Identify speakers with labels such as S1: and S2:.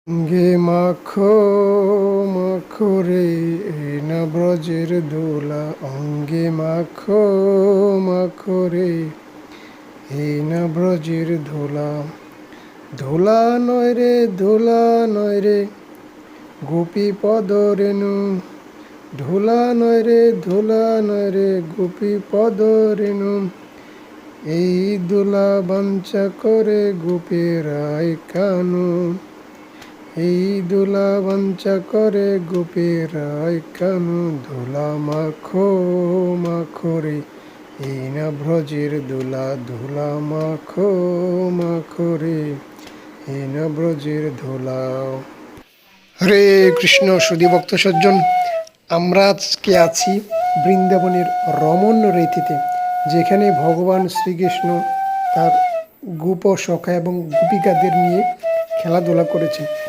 S1: অঙ্গে মাখো মাখো রে এই না ব্রজের দোলা, অঙ্গে মাখো মাখো রে এই না ব্রজের ধোলা। ধোলা নয় রে ধোলা নয় রে গোপী পদ রেণু, ধোলা নয় রে ধোলা নয় রে গোপী পদ রেণু। এই দোলা বাঞ্ছা করে গোপীরাই কানু, এই দোলা বাঞ্ছা করে গোপীরাই কানু। ধোলা মাখো মাখো রে এই না ব্রজের দোলা, ধোলা মাখো মাখো রে এই না ব্রজের ধোলা। হরে কৃষ্ণ সুধী ভক্ত সজ্জন, আমরা আজকে আছি বৃন্দাবনের রমণ রীতিতে, যেখানে ভগবান শ্রীকৃষ্ণ তার গোপ সখা এবং গোপিকাদের নিয়ে খেলাধুলা করেছেন।